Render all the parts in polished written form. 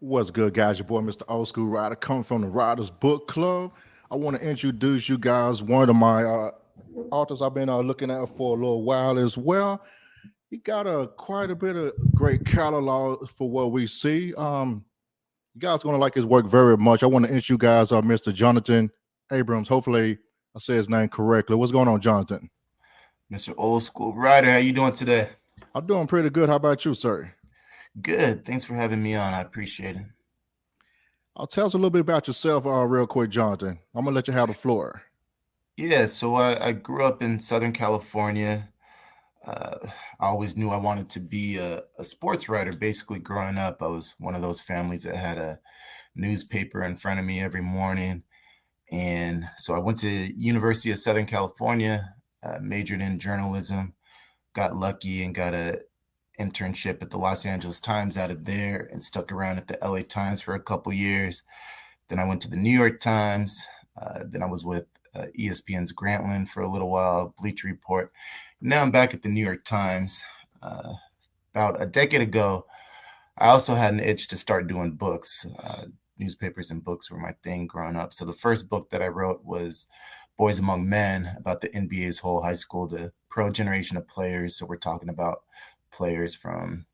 What's good, guys? Your boy, Mr. Old School Rider, coming from the Riders Book Club. I want to introduce you guys one of my authors I've been looking at for a little while as well. He got quite a bit of great catalog for what we see. You guys gonna like his work very much. I want to introduce you guys Mr. Jonathan Abrams. Hopefully, I say his name correctly. What's going on, Jonathan? Mr. Old School Rider, how you doing today? I'm doing pretty good. How about you, sir? Good. Thanks for having me on. I appreciate it. I'll tell us a little bit about yourself, real quick, Jonathan. I'm gonna let you have the floor. Yeah, so I grew up in Southern California. Uh, I always knew I wanted to be a sports writer. Basically, growing up, I was one of those families that had a newspaper in front of me every morning. And so I went to University of Southern California, majored in journalism, got lucky and got a internship at the Los Angeles Times out of there and stuck around at the LA Times for a couple years. Then I went to the New York Times. Then I was with ESPN's Grantland for a little while, Bleacher Report. Now I'm back at the New York Times. Uh, about a decade ago, I also had an itch to start doing books. Newspapers and books were my thing growing up. So the first book that I wrote was Boys Among Men, about the NBA's whole high school to pro generation of players. So we're talking about players from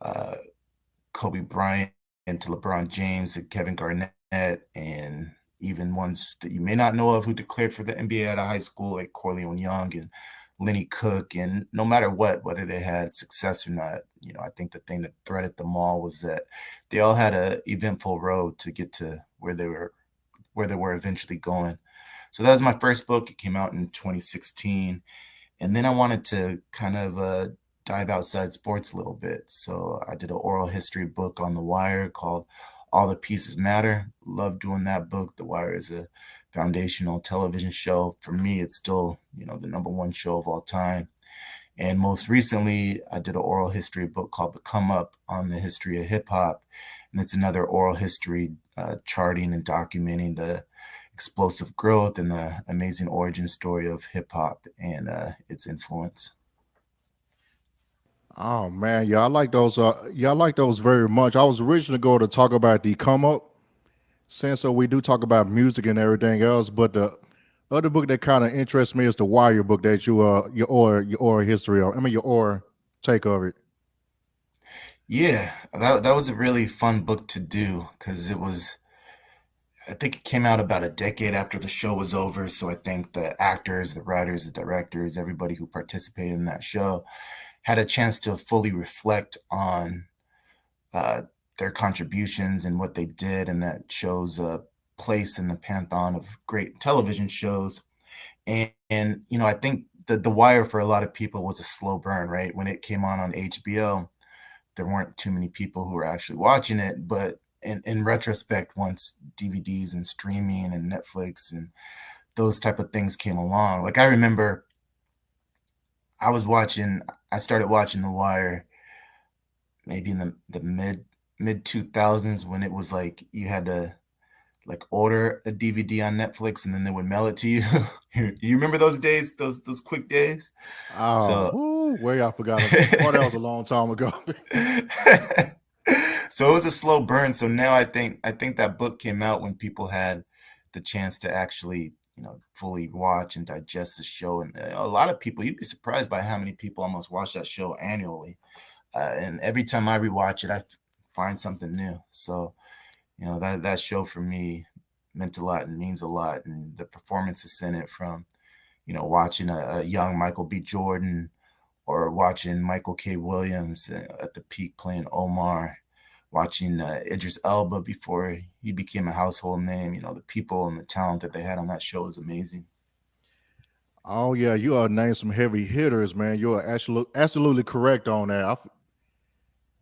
uh, Kobe Bryant to LeBron James to Kevin Garnett, and even ones that you may not know of who declared for the NBA out of high school, like Corleone Young and Lenny Cook. And no matter what, whether they had success or not, I think the thing that threaded them all was that they all had a eventful road to get to where they were eventually going. So that was my first book. It came out in 2016. And then I wanted to kind of dive outside sports a little bit. So I did an oral history book on The Wire called All the Pieces Matter. Love doing that book. The Wire is a foundational television show. For me, it's still, the number one show of all time. And most recently, I did an oral history book called The Come Up on the history of hip hop. And it's another oral history charting and documenting the explosive growth and the amazing origin story of hip hop and its influence. Oh man, yeah, I like those. Yeah, I like those very much. I was originally going to talk about the come up, since we do talk about music and everything else. But the other book that kind of interests me is the Wire book that your history of. I mean your or take of it. Yeah, that was a really fun book to do because I think it came out about a decade after the show was over. So I think the actors, the writers, the directors, everybody who participated in that show had a chance to fully reflect on uh, their contributions and what they did, and that show's place in the pantheon of great television shows. And I think the Wire for a lot of people was a slow burn, right? When it came on HBO, there weren't too many people who were actually watching it. But in retrospect, once DVDs and streaming and Netflix and those type of things came along, like I remember I started watching The Wire maybe in the mid 2000s, when it was like you had to like order a DVD on Netflix and then they would mail it to you. You remember those days, those quick days? Oh, So way I forgot. Boy, that was a long time ago. so it was a slow burn. So now I think that book came out when people had the chance to actually, fully watch and digest the show. And a lot of people, you'd be surprised by how many people almost watch that show annually. And every time I rewatch it, find something new. So that show for me meant a lot and means a lot. And the performances in it, from watching a young Michael B. Jordan, or watching Michael K. Williams at the peak playing Omar, watching Idris Elba before he became a household name. The people and the talent that they had on that show is amazing. Oh yeah, you are named some heavy hitters, man. You are absolutely correct on that.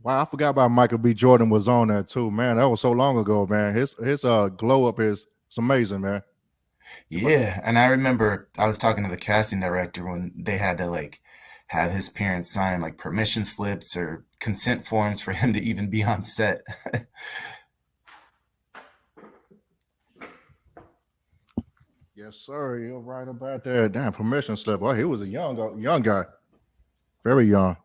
Wow, I forgot about Michael B. Jordan was on that too, man. That was so long ago, man. His glow up is it's amazing, man. But Yeah, and I remember I was talking to the casting director when they had to like have his parents sign like permission slips or consent forms for him to even be on set. yes, sir, you're right about that. Damn permission slip. Well, he was a young guy, very young.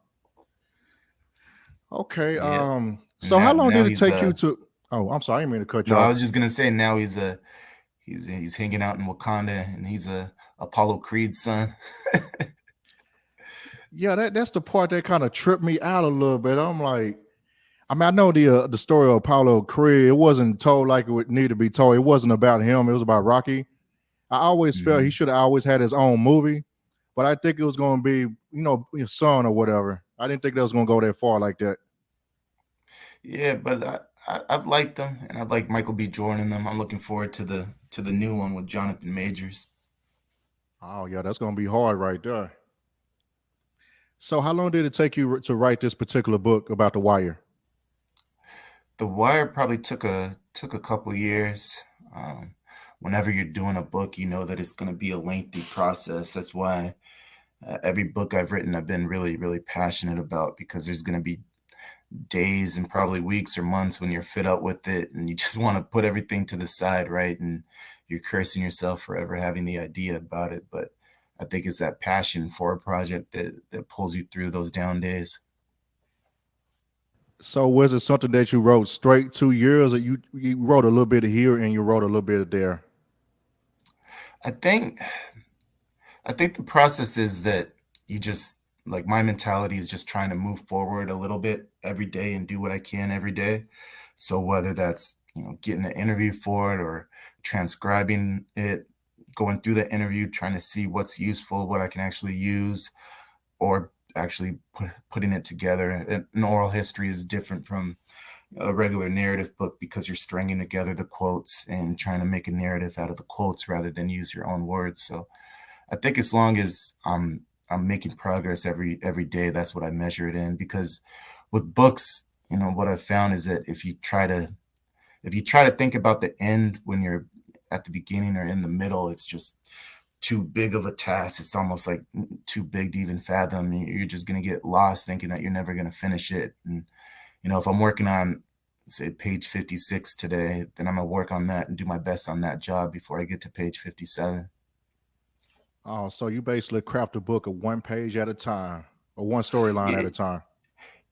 Okay. Yeah. So how long Now did it he's take you to? Oh, I'm sorry, I didn't mean to cut you no, I off. was just gonna say now he's hanging out in Wakanda and he's a Apollo Creed's son. Yeah, that's the part that kind of tripped me out a little bit. I'm like, I mean, I know the story of Paulo Creed. It wasn't told like it would need to be told. It wasn't about him. It was about Rocky. I always felt he Mhm. should have always had his own movie, but I think it was going to be, his son or whatever. I didn't think that was going to go that far like that. Yeah, but I've liked them, and I've liked Michael B. Jordan in them. I'm looking forward to the new one with Jonathan Majors. Oh yeah, that's going to be hard right there. So how long did it take you to write this particular book about the Wire? The Wire probably took a couple years. Um, Whenever you're doing a book, you know that it's going to be a lengthy process. That's why every book I've written, I've been really passionate about because there's going to be days and probably weeks or months when you're fed up with it and you just want to put everything to the side, right? And you're cursing yourself for ever having the idea about it. But I think it's that passion for a project that pulls you through those down days. So was it something that you wrote straight 2 years, or you wrote a little bit of here and you wrote a little bit of there? I think I think the process is that you just like my mentality is just trying to move forward a little bit every day and do what I can every day. So whether that's, getting an interview for it or transcribing it, going through the interview, trying to see what's useful, what I can actually use, or actually putting it together. An oral history is different from a regular narrative book because you're stringing together the quotes and trying to make a narrative out of the quotes rather than use your own words. So I think as long as I'm making progress every day, that's what I measure it in. Because with books, what I've found is that if you try to think about the end when you're at the beginning or in the middle, it's just too big of a task. It's almost like too big to even fathom. You're just gonna get lost thinking that you're never gonna finish it. And if I'm working on say page 56 today, then I'm gonna work on that and do my best on that job before I get to page 57. Oh, so you basically craft a book of one page at a time or one storyline at Yeah, a time.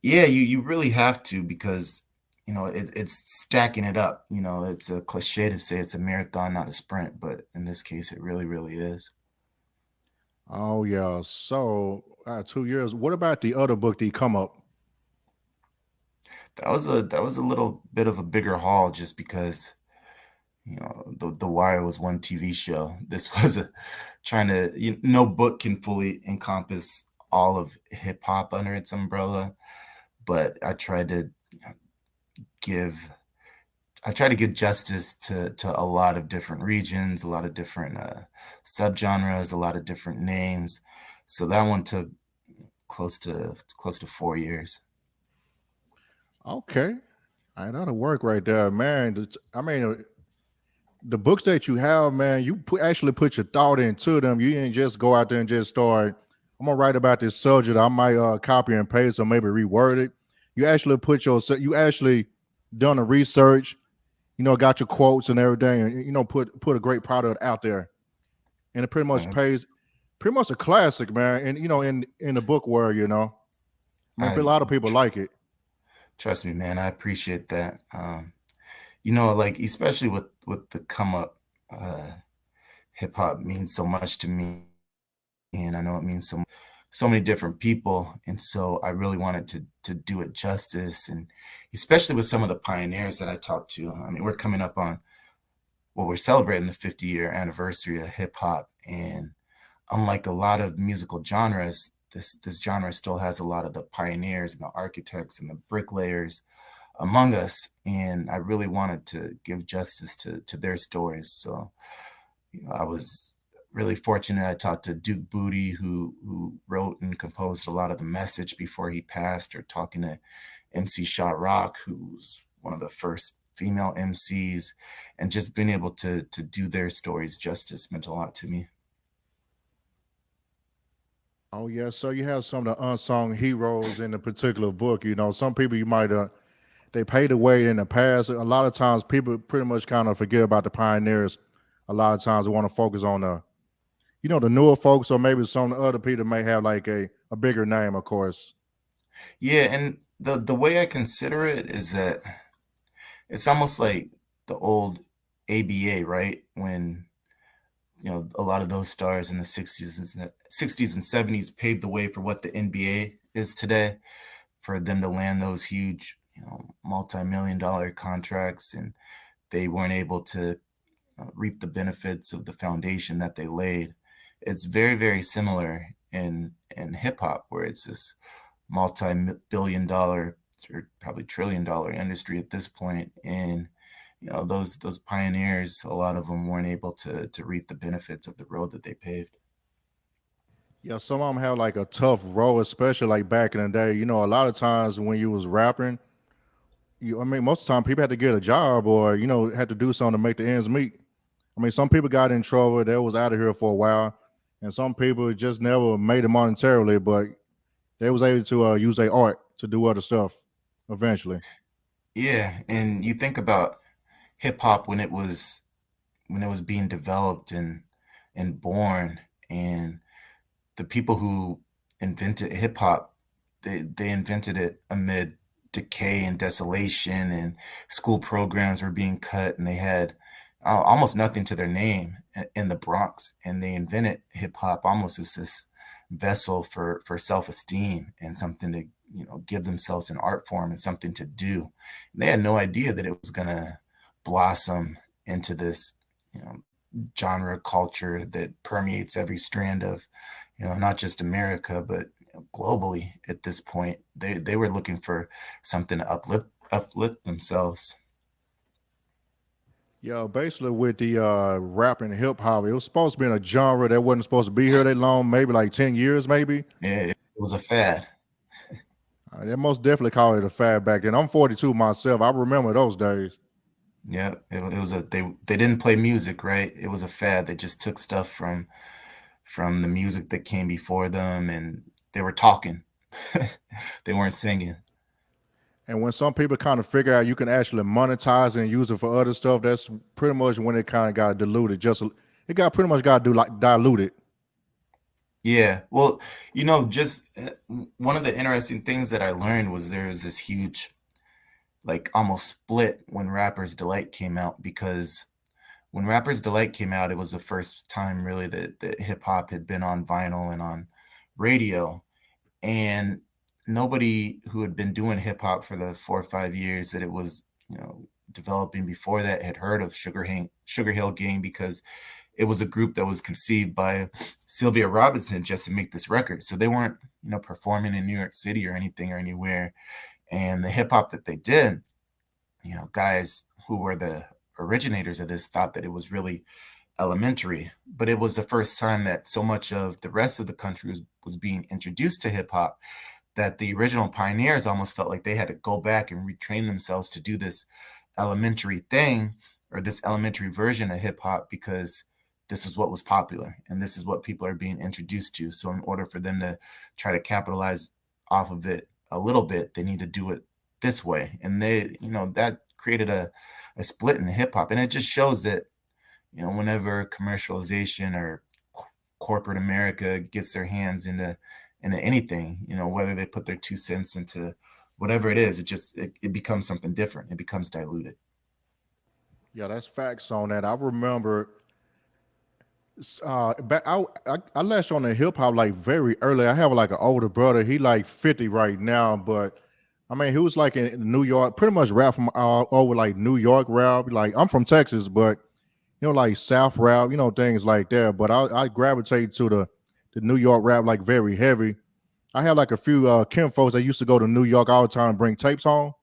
yeah, you really have to because it's stacking it up. It's a cliche to say it's a marathon, not a sprint, but in this case, it really is. Oh yeah. So 2 years. What about the other book, the come up? That was a little bit of a bigger haul just because the Wire was one TV show. This was a trying to no book can fully encompass all of hip hop under its umbrella, but give I try to give justice to a lot of different regions, a lot of different subgenres, a lot of different names. So that one took close to 4 years. Okay. All right, that'll work right there, man. I mean, the books that you have, man, you actually put your thought into them. You didn't just go out there and just start. I'm gonna write about this subject. I might copy and paste or maybe reword it. You actually done the research. Got your quotes and everything, and put a great product out there, and it pretty much Uh, pays. Pretty much a classic, man. And in the book world, I mean, a I lot of people like it. trust me, man. I appreciate that. Like especially with the come up, hip hop means so much to me, and I know it means so many different people, and so I really wanted to do it justice, and especially with some of the pioneers that I talked to. I mean, we're coming up on we're celebrating the 50-year anniversary of hip hop, and unlike a lot of musical genres, this genre still has a lot of the pioneers and the architects and the bricklayers among us, and I really wanted to give justice to their stories. So I was really fortunate. I talked to Duke Booty, who wrote and composed a lot of the message before he passed, or talking to MC Shot Rock, who's one of the first female MCs, and just being able to do their stories justice meant a lot to me. Oh yeah, so you have some of the unsung heroes in the particular book. Some people you might they paid the way in the past. A lot of times people pretty much kind of forget about the pioneers. A lot of times they want to focus on the newer folks, or maybe some of the other people may have like a bigger name, of course. Yeah, and The way I consider it is that it's almost like the old ABA, right? When a lot of those stars in the 60s and 70s paved the way for what the NBA is today, for them to land those huge, multi-million dollar contracts, and they weren't able to reap the benefits of the foundation that they laid. It's very, very similar in hip hop, where it's this multi-billion dollar or probably trillion dollar industry at this point, and those pioneers, a lot of them weren't able to reap the benefits of the road that they paved. Yeah, some of them have like a tough role, especially like back in the day. A lot of times when you was rapping, I mean, most of the time people had to get a job or had to do something to make the ends meet. I mean, some people got in trouble; they was out of here for a while, and some people just never made it monetarily, but they was able to use their art to do other stuff eventually. Yeah, and you think about hip hop when it was being developed and born, and the people who invented hip hop, they invented it amid decay and desolation, and school programs were being cut, and they had almost nothing to their name in the Bronx, and they invented hip hop almost as this vessel for self-esteem and something to give themselves an art form and something to do. They had no idea that it was gonna blossom into this you know genre culture that permeates every strand of not just America, but globally. At this point, they were looking for something to uplift themselves. Yeah, basically with the rap and hip hop, it was supposed to be in a genre that wasn't supposed to be here that long, maybe like 10 years, maybe. Yeah, it was a fad. They most definitely call it a fad back then. I'm 42 myself. I remember those days. Yeah, it was a they didn't play music, right? It was a fad. They just took stuff from the music that came before them, and they were talking. They weren't singing. And when some people kind of figure out you can actually monetize and use it for other stuff, that's pretty much when it kind of got diluted. It got pretty much got do like diluted. Yeah. Well, just one of the interesting things that I learned was there was this huge, like, almost split when Rapper's Delight came out, because when Rapper's Delight came out, it was the first time really that hip hop had been on vinyl and on radio. And nobody who had been doing hip hop for the 4 or 5 years that it was, developing before that had heard of Sugar Hill Gang, because it was a group that was conceived by Sylvia Robinson just to make this record. So they weren't, performing in New York City or anything or anywhere. And the hip hop that they did, guys who were the originators of this thought that it was really elementary. But it was the first time that so much of the rest of the country was being introduced to hip hop, that the original pioneers almost felt like they had to go back and retrain themselves to do this elementary thing, or this elementary version of hip hop, because this is what was popular and this is what people are being introduced to. So in order for them to try to capitalize off of it a little bit, they need to do it this way. And that created a split in hip hop. And it just shows that, whenever commercialization or corporate America gets their hands into anything, whether they put their 2 cents into whatever it is, it becomes something different. It becomes diluted. Yeah, that's facts on that. I remember back I latched on the hip hop like very early. I have like an older brother. He like 50 right now, but I mean he was like in New York, pretty much rap from all over like New York rap. Like I'm from Texas, but like South rap, things like that. But I gravitate to the New York rap like very heavy. I had like a few Kim folks that used to go to New York all the time and bring tapes home,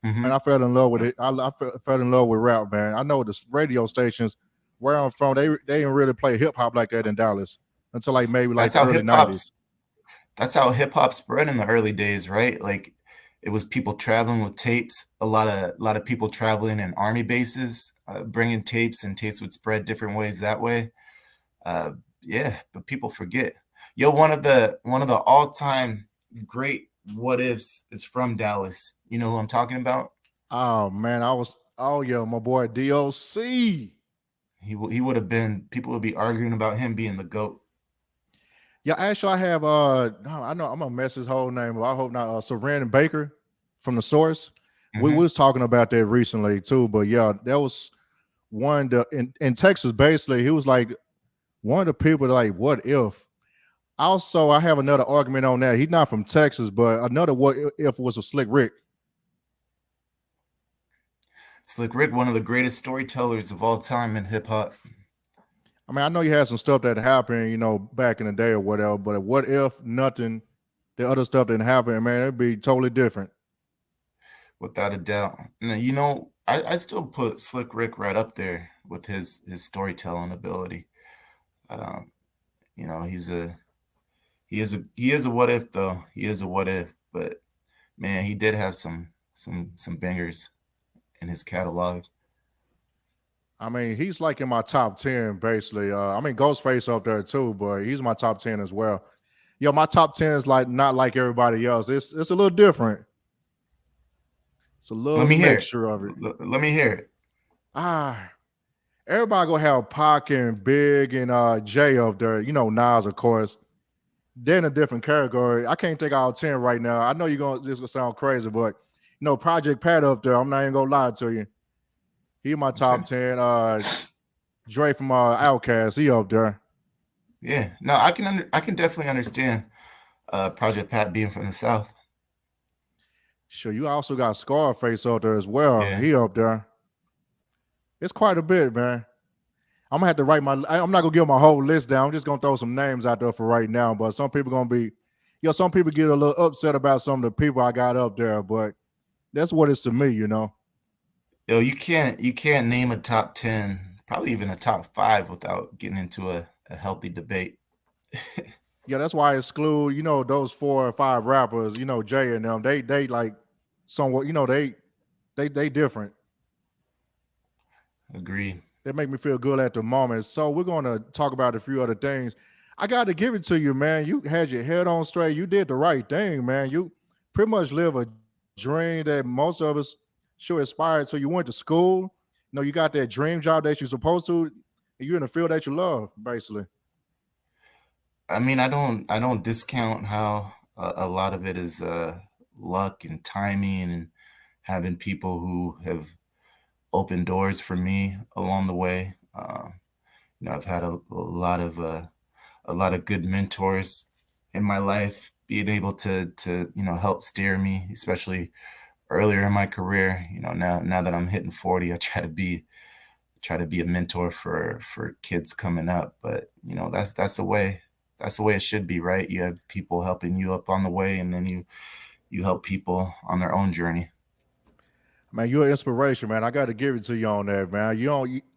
and Hmm. I fell in love with it. I fell in love with rap, man. I know the radio stations where I'm from, they didn't really play hip hop like that in Dallas until like maybe like That's the how early hip '90s. hop's that's how hip hop spread in the early days, right? Like, it was people traveling with tapes, a lot of people traveling in army bases, bringing tapes, and tapes would spread different ways that way. Uh, yeah, but people forget. Yo, one of the all-time great what ifs is from Dallas. You know who I'm talking about? Oh man, oh yeah, my boy DOC. He would have been. People would be arguing about him being the goat. Yeah, actually I have no, I know I'm gonna mess his whole name, but I hope not Saran Baker. from the source. We Hmm. was talking about that recently too, but yeah, that was one in Texas. Basically, he was like one of the people like, what if? Also, I have another argument on that. He's not from Texas, but another what if was a Slick Rick. Slick Rick, one of the greatest storytellers of all time in hip hop. I mean, I know you had some stuff that happened, back in the day or whatever, but what if nothing, the other stuff didn't happen, man, it'd be totally different. Without a doubt. Now, I still put Slick Rick right up there with his storytelling ability. Um, he's a he is a what if though. He is a what if, but man, he did have some bangers in his catalog. I mean, he's like in my top 10, basically. I mean, Ghostface up there too, but he's my top 10 as well. My top 10 is like not like everybody else. It's a little different. It's a Let little me hear it. mixture of it. Let me hear it. Ah, everybody gonna have Pac and Big and Jay up there. Nas, of course. They're in a different category. I can't think all 10 right now. I know this gonna sound crazy, but Project Pat up there. I'm not even gonna lie to you. He in my Okay. top 10. Dre from Outkast, he up there. Yeah. No, I can definitely understand Project Pat being from the South. Sure, you also got Scarface up there as well. Yeah. He up there. It's quite a bit, man. I'm gonna have to I'm not gonna give my whole list down. I'm just gonna throw some names out there for right now. But some people gonna be, some people get a little upset about some of the people I got up there. But that's what it's to me. Yo, you can't name a top 10, probably even a top 5 without getting into a healthy debate. Yeah, that's why I exclude, those 4 or 5 rappers. Jay and them. They like somewhat. They different. Agreed. They make me feel good at the moment. So we're gonna talk about a few other things. I got to give it to you, man. You had your head on straight. You did the right thing, man. You pretty much live a dream that most of us should aspire to. You went to school. You got that dream job that you're supposed to. And you're in a field that you love, basically. I mean, I don't discount how a lot of it is luck and timing and having people who have opened doors for me along the way. I've had a lot of good mentors in my life, being able to help steer me, especially earlier in my career. Now that I'm hitting 40, I try to be a mentor for kids coming up. But that's the way it should be, right? You have people helping you up on the way, and then you help people on their own journey. Man, you're an inspiration, man. I got to give it to you on that, man.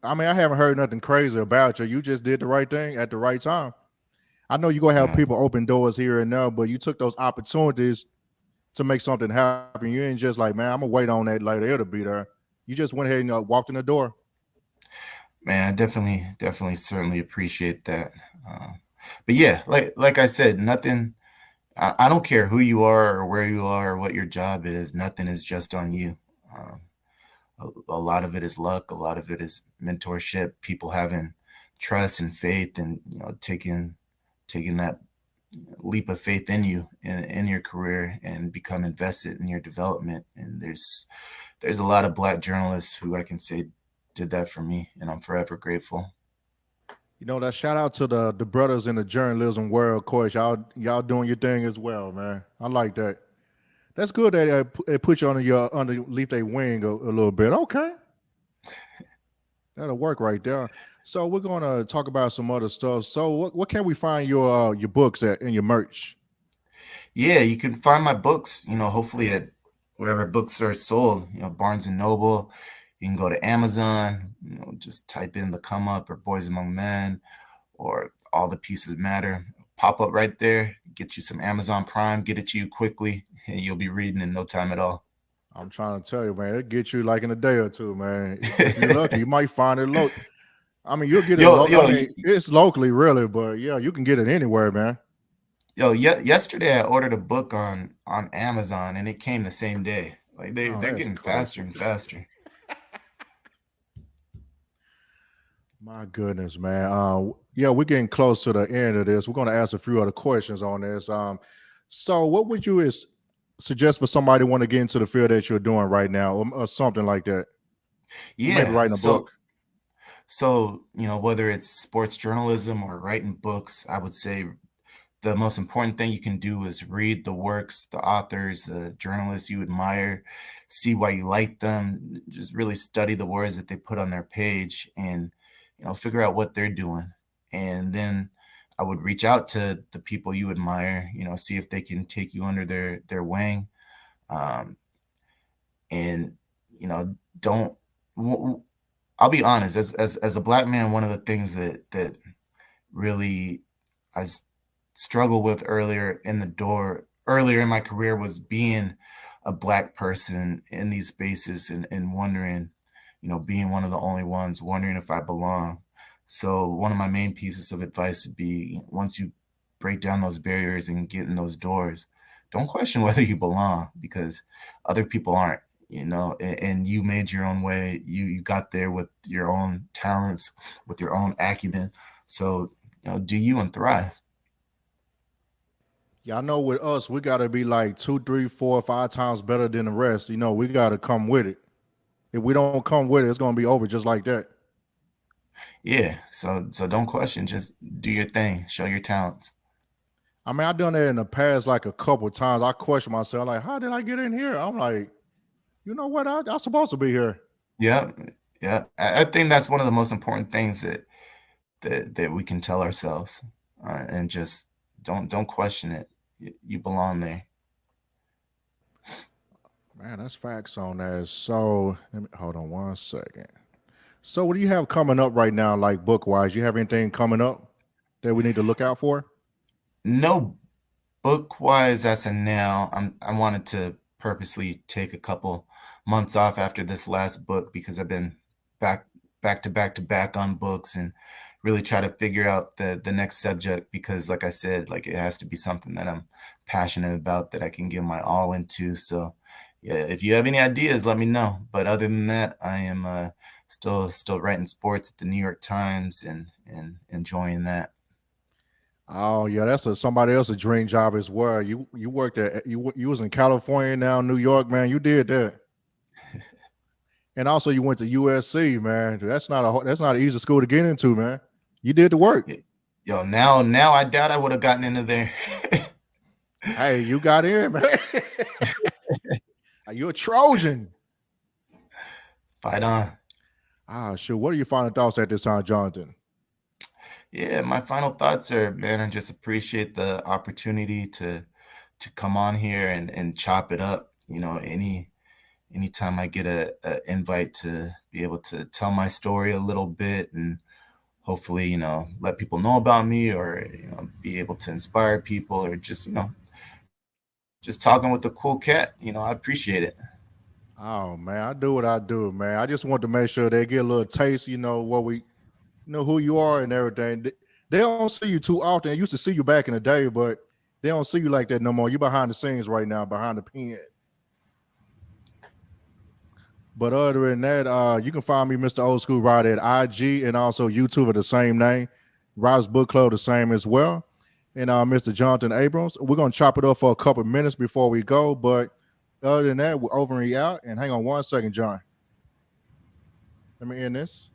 I mean, I haven't heard nothing crazy about you. You just did the right thing at the right time. I know you're gonna have Yeah. people open doors here and there, but you took those opportunities to make something happen. You ain't just like, man, I'm gonna wait on that later. It'll be there. You just went ahead and walked in the door. Man, I definitely certainly appreciate that. Uh, but yeah, like I said, nothing. I don't care who you are or where you are or what your job is. Nothing is just on you. Um, a lot of it is luck. A lot of it is mentorship. People having trust and faith, and taking that leap of faith in you in your career and become invested in your development. And there's a lot of Black journalists who I can say did that for me, and I'm forever grateful. That shout out to the brothers in the journalism world, of course. Y'all doing your thing as well, man. I like that. That's good that they put you underneath their wing a little bit. Okay, that'll work right there. So we're gonna talk about some other stuff. So what can we find your books at and your merch? Yeah, you can find my books, hopefully at wherever books are sold, Barnes and Noble. You can go to Amazon, just type in The Come Up or Boys Among Men or All the Pieces Matter. Pop up right there, get you some Amazon Prime, get it to you quickly, and you'll be reading in no time at all. I'm trying to tell you, man, it get you like in a day or two, man. If you're lucky, you might find it I mean, you'll get it Yo, I yo, mean, it's locally really, but yeah, you can get it anywhere, man. yesterday I ordered a book on Amazon and it came the same day. Like Oh, they're that's getting faster crazy. and faster. My goodness, man. Yeah, we're getting close to the end of this. We're going to ask a few other questions on this. So, what would you is suggest for somebody want to get into the field that you're doing right now, or something like that? Maybe Yeah. writing a book. So, whether it's sports journalism or writing books, I would say the most important thing you can do is read the works, the authors, the journalists you admire, see why you like them, just really study the words that they put on their page and, figure out what they're doing. And then I would reach out to the people you admire, see if they can take you under their wing. Um, and, don't, w- w- I'll be honest, as a black man, one of the things that really I struggled with earlier in my career was being a black person in these spaces and wondering, being one of the only ones, wondering if I belong. So one of my main pieces of advice would be once you break down those barriers and get in those doors, don't question whether you belong because other people aren't. And you made your own way. You got there with your own talents, with your own acumen. So, do you and thrive. Yeah, I know with us, we gotta be like 2, 3, 4, 5 times better than the rest. We gotta come with it. If we don't come with it, it's gonna be over just like that. Yeah. So don't question. Just do your thing. Show your talents. I mean, I done that in the past like a couple times. I question myself, like, how did I get in here? I'm like, you know what? I'm supposed to be here. Yeah. Yeah. I think that's one of the most important things that we can tell ourselves, and just don't question it. You belong there. Man, that's facts on that. So let me hold on 1 second. So what do you have coming up right now, like book wise? You have anything coming up that we need to look out for? No book wise as of now, I wanted to purposely take a couple months off after this last book because I've been back to back on books and really try to figure out the next subject because like I said, like it has to be something that I'm passionate about that I can give my all into. So yeah, if you have any ideas, let me know. But other than that, I am still writing sports at the New York Times and enjoying that. Oh yeah, that's somebody else's dream job as well. You worked at you was in California now, New York, man. You did that, and also you went to USC, man. That's not an easy school to get into, man. You did the work. Y- Yo, now I doubt I would have gotten into there. Hey, you got in, man. You're a Trojan. Fight on. Sure. What are your final thoughts at this time, Jonathan? Yeah, my final thoughts are, man, I just appreciate the opportunity to come on here and chop it up. Anytime I get a invite to be able to tell my story a little bit and hopefully, let people know about me or be able to inspire people or just, just talking with a cool cat, I appreciate it. Oh man, I do what I do, man. I just want to make sure they get a little taste, what we who you are and everything. They don't see you too often. I used to see you back in the day, but they don't see you like that no more. You behind the scenes right now, behind the pen. But other than that, you can find me, Mr. Old School Rider, at IG and also YouTube at the same name. Riders Book Club the same as well. And Mr. Jonathan Abrams. We're gonna chop it up for a couple minutes before we go. But other than that, we're over and out. And hang on 1 second, John. Let me end this.